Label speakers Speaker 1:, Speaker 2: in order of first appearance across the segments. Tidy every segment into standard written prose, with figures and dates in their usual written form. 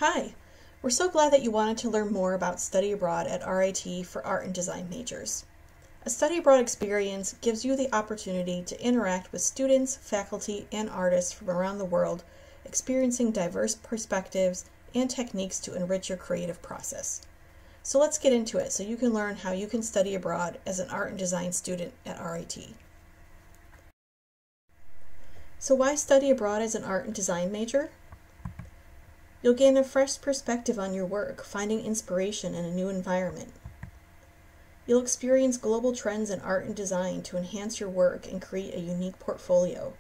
Speaker 1: Hi! We're so glad that you wanted to learn more about study abroad at RIT for art and design majors. A study abroad experience gives you the opportunity to interact with students, faculty, and artists from around the world, experiencing diverse perspectives and techniques to enrich your creative process. So let's get into it so you can learn how you can study abroad as an art and design student at RIT. So why study abroad as an art and design major? You'll gain a fresh perspective on your work, finding inspiration in a new environment. You'll experience global trends in art and design to enhance your work and create a unique portfolio.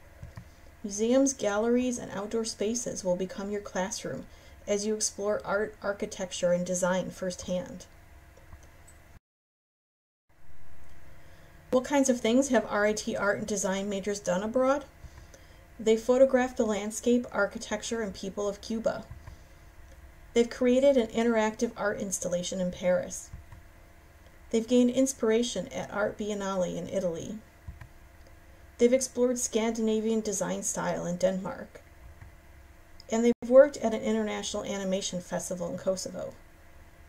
Speaker 1: Museums, galleries, and outdoor spaces will become your classroom as you explore art, architecture, and design firsthand. What kinds of things have RIT art and design majors done abroad? They photographed the landscape, architecture, and people of Cuba. They've created an interactive art installation in Paris. They've gained inspiration at Art Biennale in Italy. They've explored Scandinavian design style in Denmark. And they've worked at an international animation festival in Kosovo.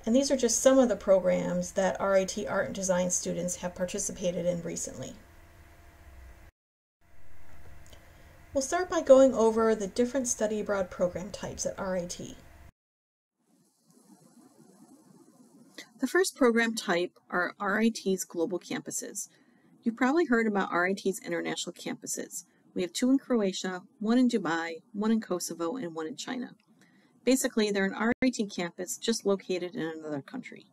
Speaker 1: And these are just some of the programs that RIT art and design students have participated in recently. We'll start by going over the different study abroad program types at RIT. The first program type are RIT's global campuses. You've probably heard about RIT's international campuses. We have 2 in Croatia, 1 in Dubai, 1 in Kosovo, and 1 in China. Basically, they're an RIT campus just located in another country.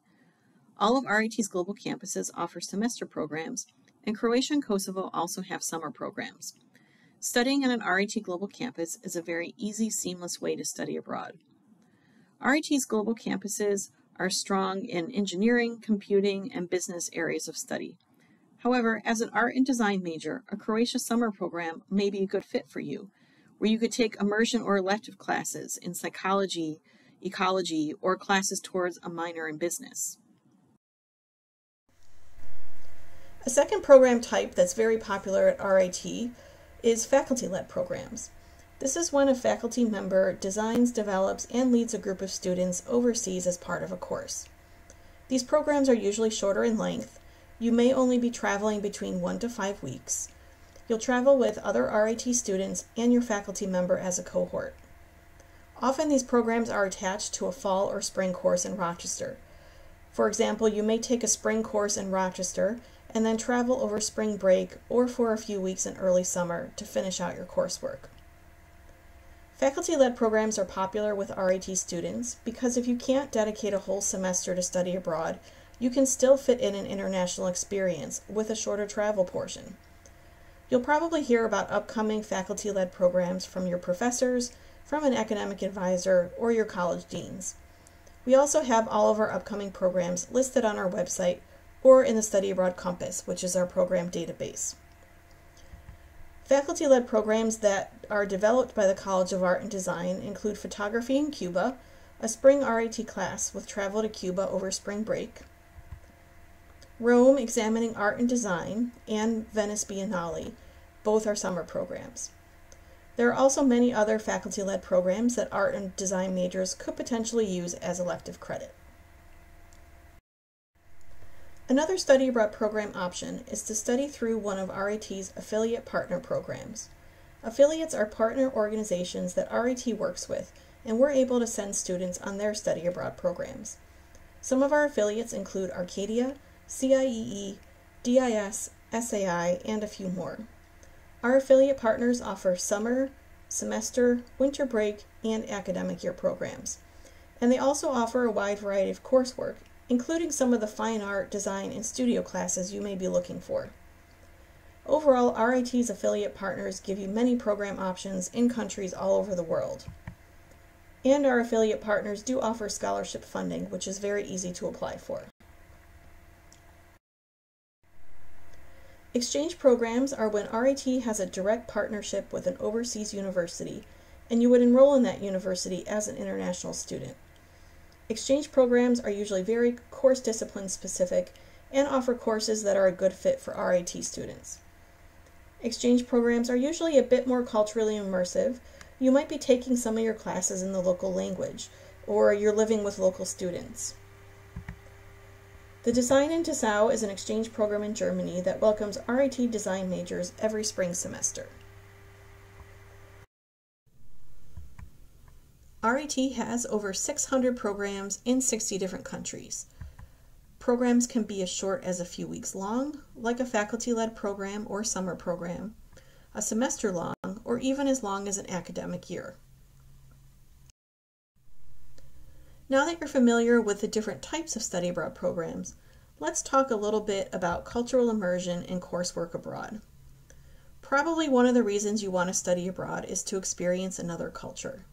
Speaker 1: All of RIT's global campuses offer semester programs, and Croatia and Kosovo also have summer programs. Studying on an RIT global campus is a very easy, seamless way to study abroad. RIT's global campuses are strong in engineering, computing, and business areas of study. However, as an art and design major, a Croatia summer program may be a good fit for you, where you could take immersion or elective classes in psychology, ecology, or classes towards a minor in business. A second program type that's very popular at RIT is faculty-led programs. This is when a faculty member designs, develops, and leads a group of students overseas as part of a course. These programs are usually shorter in length. You may only be traveling between 1 to 5 weeks. You'll travel with other RIT students and your faculty member as a cohort. Often these programs are attached to a fall or spring course in Rochester. For example, you may take a spring course in Rochester and then travel over spring break or for a few weeks in early summer to finish out your coursework. Faculty-led programs are popular with RIT students because if you can't dedicate a whole semester to study abroad, you can still fit in an international experience with a shorter travel portion. You'll probably hear about upcoming faculty-led programs from your professors, from an academic advisor, or your college deans. We also have all of our upcoming programs listed on our website or in the Study Abroad Compass, which is our program database. Faculty-led programs that are developed by the College of Art and Design include photography in Cuba, a spring RIT class with travel to Cuba over spring break, Rome examining art and design, and Venice Biennale. Both are summer programs. There are also many other faculty-led programs that art and design majors could potentially use as elective credit. Another study abroad program option is to study through one of RIT's affiliate partner programs. Affiliates are partner organizations that RIT works with, and we're able to send students on their study abroad programs. Some of our affiliates include Arcadia, CIEE, DIS, SAI, and a few more. Our affiliate partners offer summer, semester, winter break, and academic year programs. And they also offer a wide variety of coursework, including some of the fine art, design, and studio classes you may be looking for. Overall, RIT's affiliate partners give you many program options in countries all over the world. And our affiliate partners do offer scholarship funding, which is very easy to apply for. Exchange programs are when RIT has a direct partnership with an overseas university, and you would enroll in that university as an international student. Exchange programs are usually very course discipline specific and offer courses that are a good fit for RIT students. Exchange programs are usually a bit more culturally immersive. You might be taking some of your classes in the local language, or you're living with local students. The Design in Dessau is an exchange program in Germany that welcomes RIT design majors every spring semester. RIT has over 600 programs in 60 different countries. Programs can be as short as a few weeks long, like a faculty-led program or summer program, a semester long, or even as long as an academic year. Now that you're familiar with the different types of study abroad programs, let's talk a little bit about cultural immersion and coursework abroad. Probably one of the reasons you want to study abroad is to experience another culture.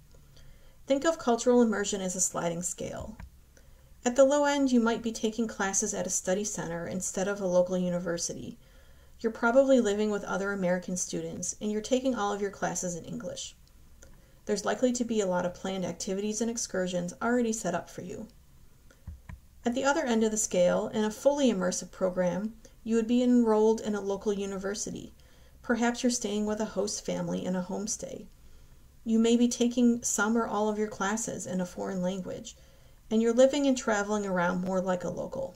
Speaker 1: Think of cultural immersion as a sliding scale. At the low end, you might be taking classes at a study center instead of a local university. You're probably living with other American students, and you're taking all of your classes in English. There's likely to be a lot of planned activities and excursions already set up for you. At the other end of the scale, in a fully immersive program, you would be enrolled in a local university. Perhaps you're staying with a host family in a homestay. You may be taking some or all of your classes in a foreign language, and you're living and traveling around more like a local.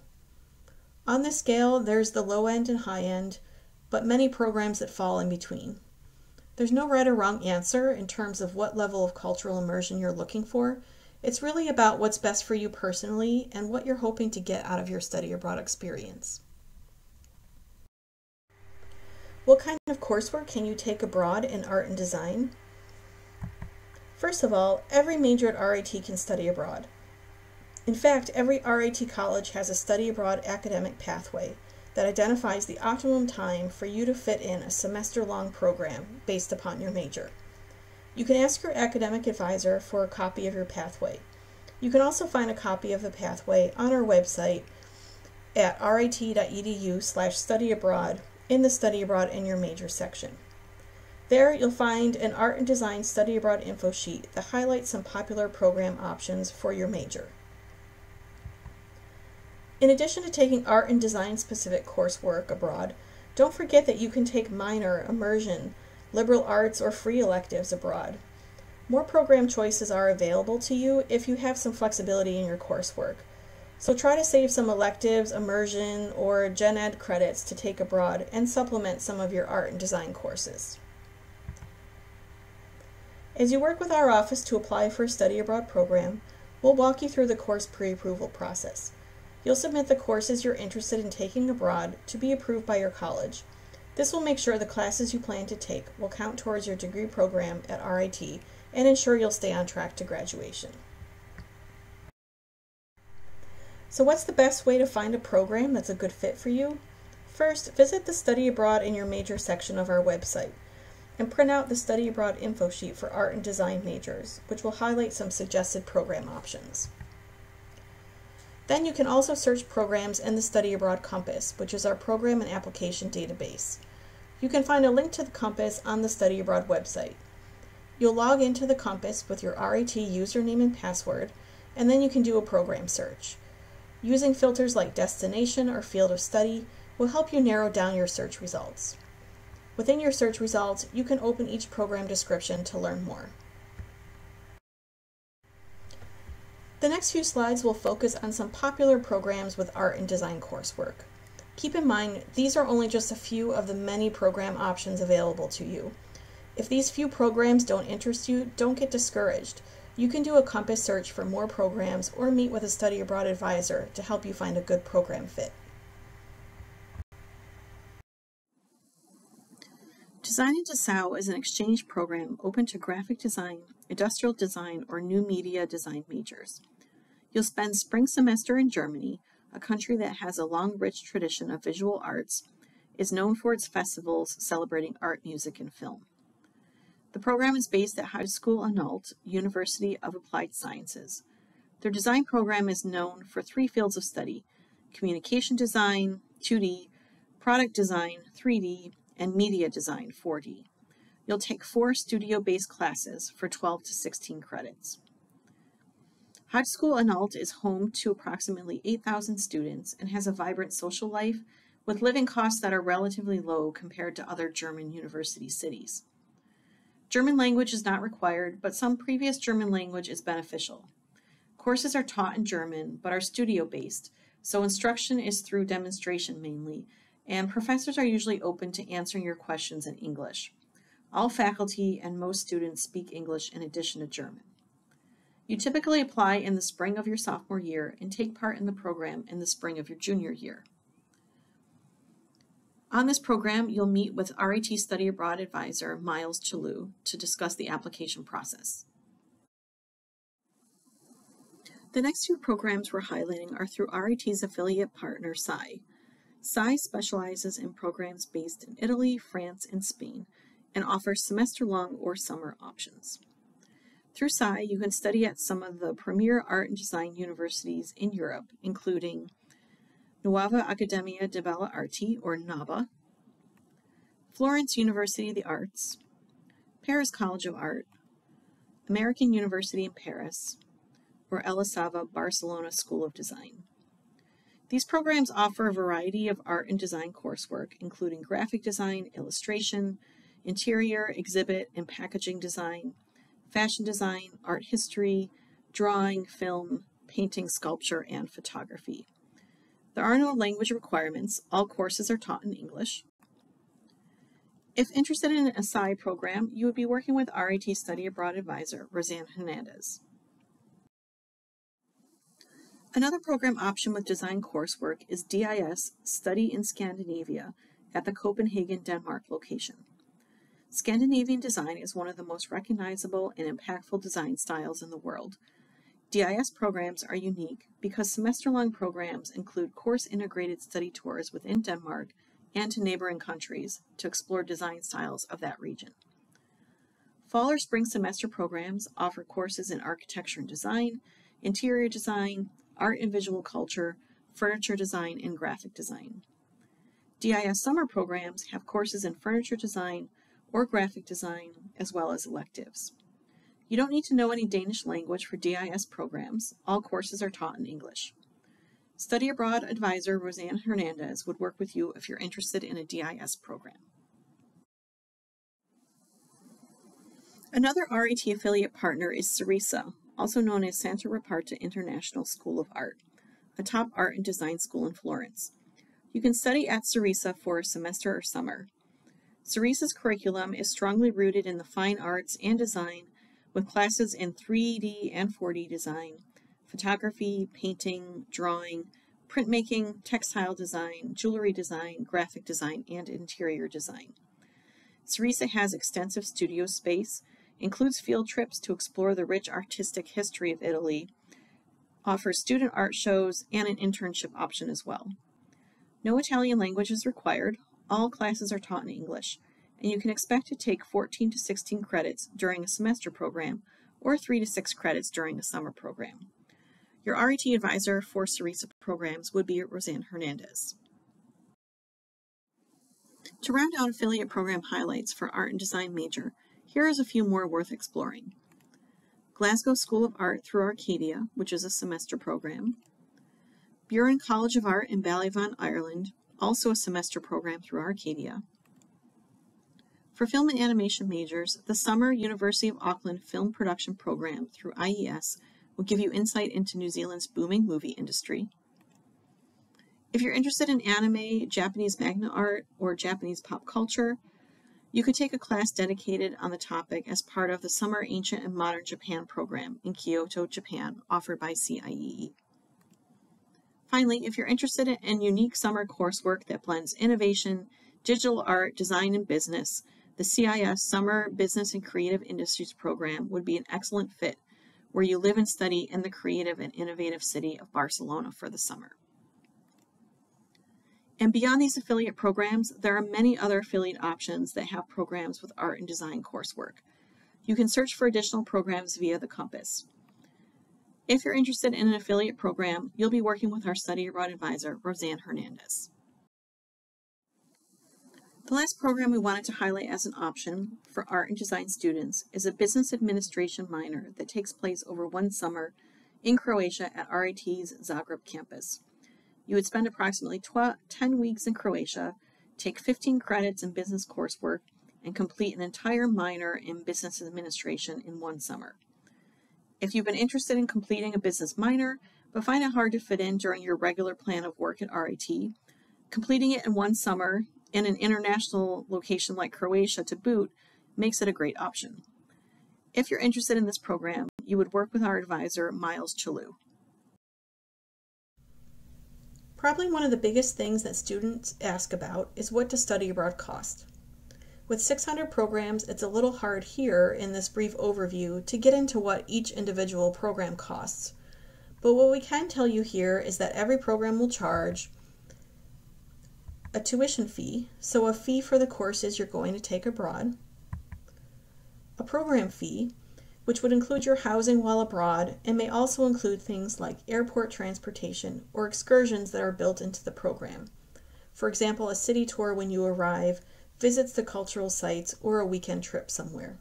Speaker 1: On this scale, there's the low end and high end, but many programs that fall in between. There's no right or wrong answer in terms of what level of cultural immersion you're looking for. It's really about what's best for you personally and what you're hoping to get out of your study abroad experience. What kind of coursework can you take abroad in art and design? First of all, every major at RIT can study abroad. In fact, every RIT college has a study abroad academic pathway that identifies the optimum time for you to fit in a semester-long program based upon your major. You can ask your academic advisor for a copy of your pathway. You can also find a copy of the pathway on our website at rit.edu/studyabroad in the Study Abroad in Your Major section. There you'll find an Art and Design Study Abroad info sheet that highlights some popular program options for your major. In addition to taking art and design specific coursework abroad, don't forget that you can take minor, immersion, liberal arts, or free electives abroad. More program choices are available to you if you have some flexibility in your coursework. So try to save some electives, immersion, or gen ed credits to take abroad and supplement some of your art and design courses. As you work with our office to apply for a study abroad program, we'll walk you through the course pre-approval process. You'll submit the courses you're interested in taking abroad to be approved by your college. This will make sure the classes you plan to take will count towards your degree program at RIT and ensure you'll stay on track to graduation. So what's the best way to find a program that's a good fit for you? First, visit the Study Abroad in Your Major section of our website and print out the Study Abroad info sheet for art and design majors, which will highlight some suggested program options. Then you can also search programs in the Study Abroad Compass, which is our program and application database. You can find a link to the Compass on the Study Abroad website. You'll log into the Compass with your RIT username and password, and then you can do a program search. Using filters like destination or field of study will help you narrow down your search results. Within your search results, you can open each program description to learn more. The next few slides will focus on some popular programs with art and design coursework. Keep in mind, these are only just a few of the many program options available to you. If these few programs don't interest you, don't get discouraged. You can do a Compass search for more programs or meet with a study abroad advisor to help you find a good program fit. Design in Dessau is an exchange program open to graphic design, industrial design, or new media design majors. You'll spend spring semester in Germany, a country that has a long, rich tradition of visual arts, is known for its festivals celebrating art, music, and film. The program is based at High School Anhalt, University of Applied Sciences. Their design program is known for 3 fields of study: communication design, 2D, product design, 3D, and media design, 4D. You'll take 4 studio-based classes for 12 to 16 credits. High School Anhalt is home to approximately 8,000 students and has a vibrant social life with living costs that are relatively low compared to other German university cities. German language is not required, but some previous German language is beneficial. Courses are taught in German, but are studio-based, so instruction is through demonstration mainly, and professors are usually open to answering your questions in English. All faculty and most students speak English in addition to German. You typically apply in the spring of your sophomore year and take part in the program in the spring of your junior year. On this program, you'll meet with RIT Study Abroad advisor Miles Chalou to discuss the application process. The next two programs we're highlighting are through RIT's affiliate partner, SCI. SCI specializes in programs based in Italy, France, and Spain, and offers semester-long or summer options. Through SCI, you can study at some of the premier art and design universities in Europe, including Nuova Accademia di Belle Arti, or NABA, Florence University of the Arts, Paris College of Art, American University in Paris, or Elisava Barcelona School of Design. These programs offer a variety of art and design coursework, including graphic design, illustration, interior, exhibit, and packaging design, fashion design, art history, drawing, film, painting, sculpture, and photography. There are no language requirements. All courses are taught in English. If interested in an SCI program, you would be working with RIT Study Abroad advisor Roseanne Hernandez. Another program option with design coursework is DIS Study in Scandinavia at the Copenhagen, Denmark location. Scandinavian design is one of the most recognizable and impactful design styles in the world. DIS programs are unique because semester-long programs include course-integrated study tours within Denmark and to neighboring countries to explore design styles of that region. Fall or spring semester programs offer courses in architecture and design, interior design, art and visual culture, furniture design, and graphic design. DIS summer programs have courses in furniture design or graphic design, as well as electives. You don't need to know any Danish language for DIS programs. All courses are taught in English. Study Abroad advisor Roseanne Hernandez would work with you if you're interested in a DIS program. Another RIT affiliate partner is CERISA, also known as Santa Reparta International School of Art, a top art and design school in Florence. You can study at CERISA for a semester or summer. CERISA's curriculum is strongly rooted in the fine arts and design, with classes in 3D and 4D design, photography, painting, drawing, printmaking, textile design, jewelry design, graphic design, and interior design. CERISA has extensive studio space, includes field trips to explore the rich artistic history of Italy, offers student art shows, and an internship option as well. No Italian language is required. All classes are taught in English, and you can expect to take 14 to 16 credits during a semester program or 3 to 6 credits during a summer program. Your RIT advisor for CERISA programs would be Roseanne Hernandez. To round out affiliate program highlights for art and design major, here is a few more worth exploring. Glasgow School of Art through Arcadia, which is a semester program. Buren College of Art in Ballyvaughan, Ireland, also a semester program through Arcadia. For film and animation majors, the Summer University of Auckland Film Production Program through IES will give you insight into New Zealand's booming movie industry. If you're interested in anime, Japanese manga art, or Japanese pop culture, you could take a class dedicated on the topic as part of the Summer Ancient and Modern Japan program in Kyoto, Japan, offered by CIEE. Finally, if you're interested in unique summer coursework that blends innovation, digital art, design, and business, the CIS Summer Business and Creative Industries program would be an excellent fit where you live and study in the creative and innovative city of Barcelona for the summer. And beyond these affiliate programs, there are many other affiliate options that have programs with art and design coursework. You can search for additional programs via the compass. If you're interested in an affiliate program, you'll be working with our Study Abroad advisor, Roseanne Hernandez. The last program we wanted to highlight as an option for art and design students is a business administration minor that takes place over one summer in Croatia at RIT's Zagreb campus. You would spend approximately 10 weeks in Croatia, take 15 credits in business coursework, and complete an entire minor in business administration in one summer. If you've been interested in completing a business minor, but find it hard to fit in during your regular plan of work at RIT, completing it in one summer in an international location like Croatia to boot makes it a great option. If you're interested in this program, you would work with our advisor, Miles Chalou. Probably one of the biggest things that students ask about is what does study abroad cost? With 600 programs, it's a little hard here in this brief overview to get into what each individual program costs. But what we can tell you here is that every program will charge a tuition fee, so a fee for the courses you're going to take abroad, a program fee, which would include your housing while abroad and may also include things like airport transportation or excursions that are built into the program. For example, a city tour when you arrive, visits to cultural sites, or a weekend trip somewhere.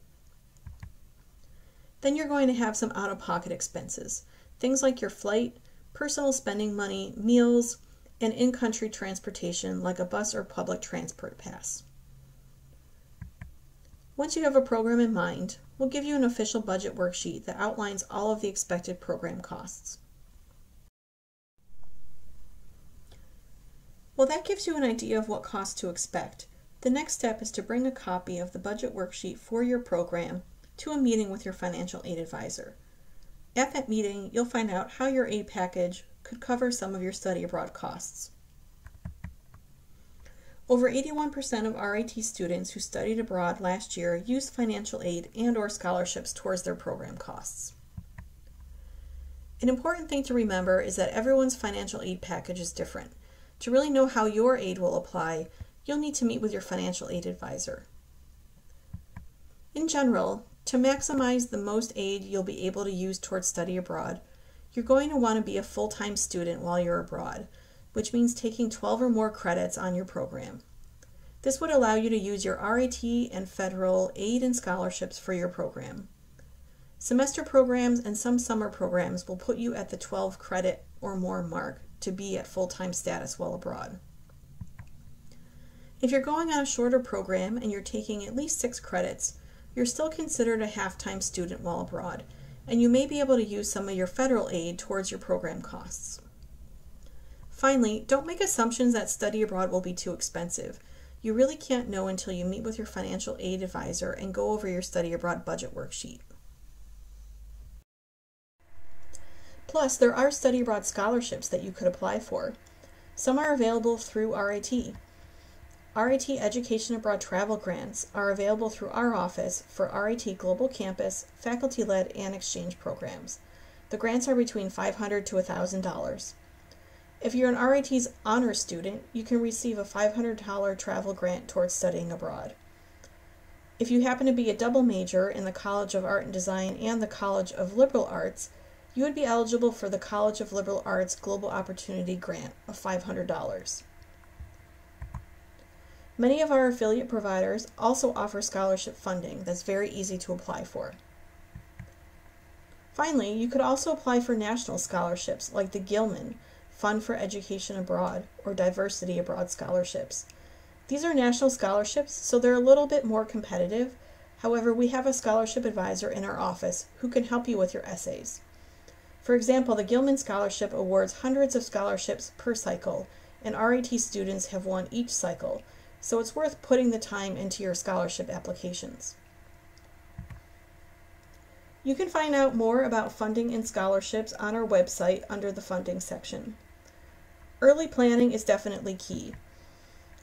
Speaker 1: Then you're going to have some out-of-pocket expenses, things like your flight, personal spending money, meals, and in-country transportation like a bus or public transport pass. Once you have a program in mind, we'll give you an official budget worksheet that outlines all of the expected program costs. Well, that gives you an idea of what costs to expect. The next step is to bring a copy of the budget worksheet for your program to a meeting with your financial aid advisor. At that meeting, you'll find out how your aid package could cover some of your study abroad costs. Over 81% of RIT students who studied abroad last year used financial aid and/or scholarships towards their program costs. An important thing to remember is that everyone's financial aid package is different. To really know how your aid will apply, you'll need to meet with your financial aid advisor. In general, to maximize the most aid you'll be able to use towards study abroad, you're going to want to be a full-time student while you're abroad, which means taking 12 or more credits on your program. This would allow you to use your RIT and federal aid and scholarships for your program. Semester programs and some summer programs will put you at the 12 credit or more mark to be at full-time status while abroad. If you're going on a shorter program and you're taking at least 6 credits, you're still considered a half-time student while abroad, and you may be able to use some of your federal aid towards your program costs. Finally, don't make assumptions that study abroad will be too expensive. You really can't know until you meet with your financial aid advisor and go over your study abroad budget worksheet. Plus, there are study abroad scholarships that you could apply for. Some are available through RIT. RIT Education Abroad Travel Grants are available through our office for RIT Global Campus, faculty-led, and exchange programs. The grants are between $500 to $1,000. If you're an RIT's honors student, you can receive a $500 travel grant towards studying abroad. If you happen to be a double major in the College of Art and Design and the College of Liberal Arts, you would be eligible for the College of Liberal Arts Global Opportunity Grant of $500. Many of our affiliate providers also offer scholarship funding that's very easy to apply for. Finally, you could also apply for national scholarships like the Gilman Fund for Education Abroad or Diversity Abroad scholarships. These are national scholarships, so they're a little bit more competitive. However, we have a scholarship advisor in our office who can help you with your essays. For example, the Gilman Scholarship awards hundreds of scholarships per cycle, and RIT students have won each cycle, so it's worth putting the time into your scholarship applications. You can find out more about funding and scholarships on our website under the funding section. Early planning is definitely key.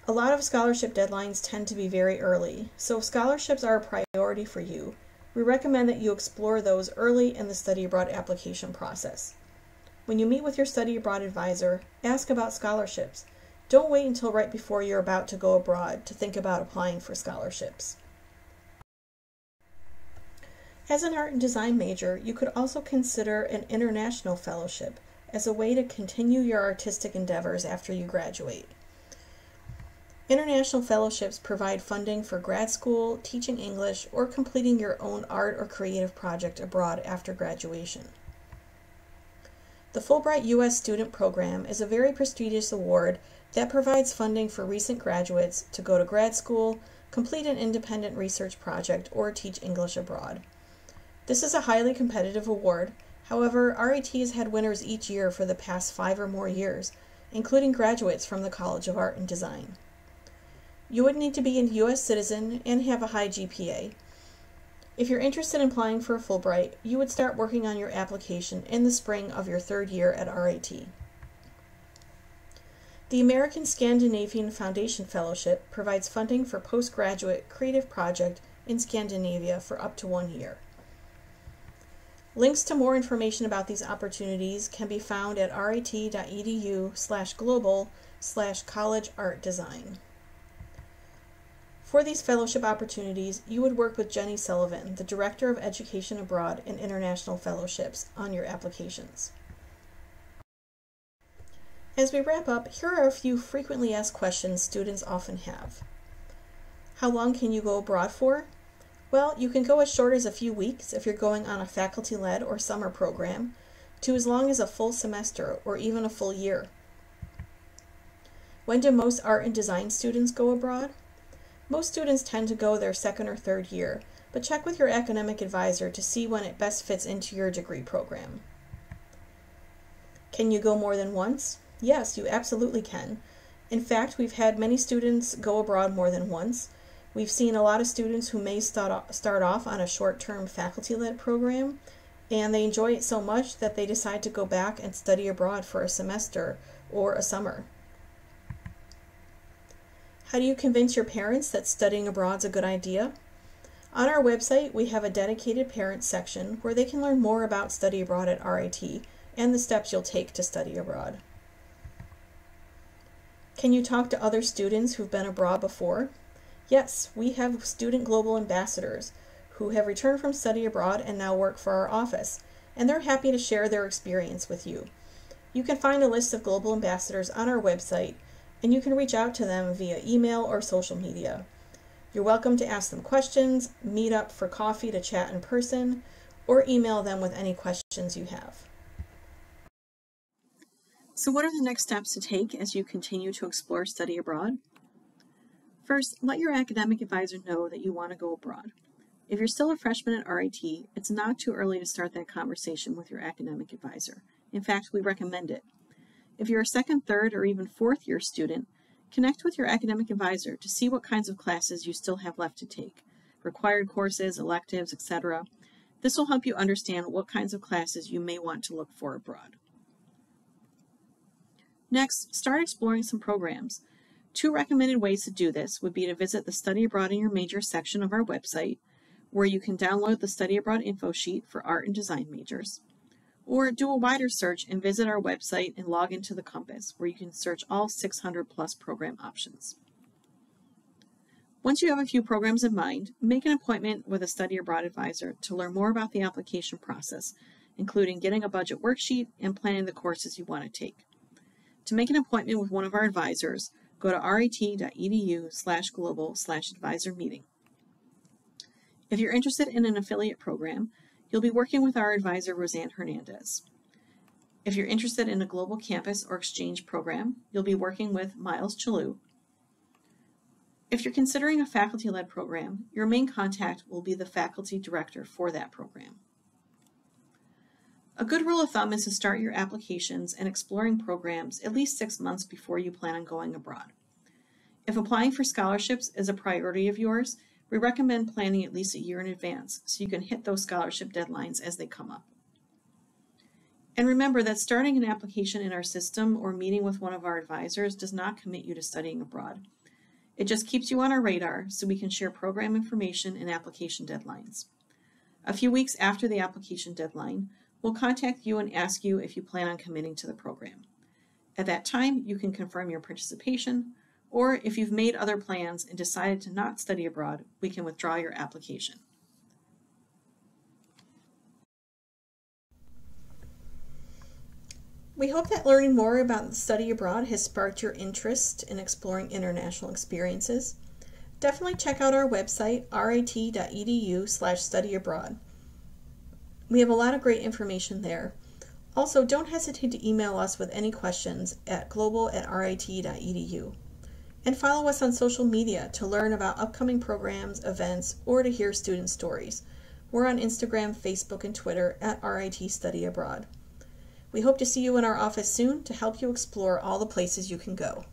Speaker 1: A lot of scholarship deadlines tend to be very early, so if scholarships are a priority for you, we recommend that you explore those early in the study abroad application process. When you meet with your study abroad advisor, ask about scholarships. Don't wait until right before you're about to go abroad to think about applying for scholarships. As an art and design major, you could also consider an international fellowship as a way to continue your artistic endeavors after you graduate. International fellowships provide funding for grad school, teaching English, or completing your own art or creative project abroad after graduation. The Fulbright U.S. Student Program is a very prestigious award that provides funding for recent graduates to go to grad school, complete an independent research project, or teach English abroad. This is a highly competitive award. However, RIT has had winners each year for the past 5 or more years, including graduates from the College of Art and Design. You would need to be a U.S. citizen and have a high GPA. If you're interested in applying for a Fulbright, you would start working on your application in the spring of your 3rd year at RIT. The American Scandinavian Foundation Fellowship provides funding for postgraduate creative project in Scandinavia for up to 1 year. Links to more information about these opportunities can be found at rit.edu/global/collegeartdesign. For these fellowship opportunities, you would work with Jenny Sullivan, the Director of Education Abroad and International Fellowships, on your applications. As we wrap up, here are a few frequently asked questions students often have. How long can you go abroad for? Well, you can go as short as a few weeks if you're going on a faculty-led or summer program, to as long as a full semester or even a full year. When do most art and design students go abroad? Most students tend to go their 2nd or 3rd year, but check with your academic advisor to see when it best fits into your degree program. Can you go more than once? Yes, you absolutely can. In fact, we've had many students go abroad more than once. We've seen a lot of students who may start off on a short-term faculty-led program, and they enjoy it so much that they decide to go back and study abroad for a semester or a summer. How do you convince your parents that studying abroad is a good idea? On our website, we have a dedicated parents section where they can learn more about study abroad at RIT and the steps you'll take to study abroad. Can you talk to other students who've been abroad before? Yes, we have student global ambassadors who have returned from study abroad and now work for our office, and they're happy to share their experience with you. You can find a list of global ambassadors on our website, and you can reach out to them via email or social media. You're welcome to ask them questions, meet up for coffee to chat in person, or email them with any questions you have. So what are the next steps to take as you continue to explore study abroad? First, let your academic advisor know that you want to go abroad. If you're still a freshman at RIT, it's not too early to start that conversation with your academic advisor. In fact, we recommend it. If you're a 2nd, 3rd, or even 4th year student, connect with your academic advisor to see what kinds of classes you still have left to take, required courses, electives, etc. This will help you understand what kinds of classes you may want to look for abroad. Next, start exploring some programs. 2 recommended ways to do this would be to visit the Study Abroad in Your Major section of our website, where you can download the Study Abroad info sheet for art and design majors, or do a wider search and visit our website and log into the Compass, where you can search all 600 plus program options. Once you have a few programs in mind, make an appointment with a Study Abroad advisor to learn more about the application process, including getting a budget worksheet and planning the courses you want to take. To make an appointment with one of our advisors, go to rit.edu/global/advisor meeting. If you're interested in an affiliate program, you'll be working with our advisor, Roseanne Hernandez. If you're interested in a global campus or exchange program, you'll be working with Miles Chalou. If you're considering a faculty-led program, your main contact will be the faculty director for that program. A good rule of thumb is to start your applications and exploring programs at least 6 months before you plan on going abroad. If applying for scholarships is a priority of yours, we recommend planning at least a year in advance so you can hit those scholarship deadlines as they come up. And remember that starting an application in our system or meeting with one of our advisors does not commit you to studying abroad. It just keeps you on our radar so we can share program information and application deadlines. A few weeks after the application deadline, we'll contact you and ask you if you plan on committing to the program. At that time, you can confirm your participation, or if you've made other plans and decided to not study abroad, we can withdraw your application. We hope that learning more about study abroad has sparked your interest in exploring international experiences. Definitely check out our website, rit.edu/studyabroad. We have a lot of great information there. Also, don't hesitate to email us with any questions at global@rit.edu. And follow us on social media to learn about upcoming programs, events, or to hear student stories. We're on Instagram, Facebook, and Twitter at RIT Study Abroad. We hope to see you in our office soon to help you explore all the places you can go.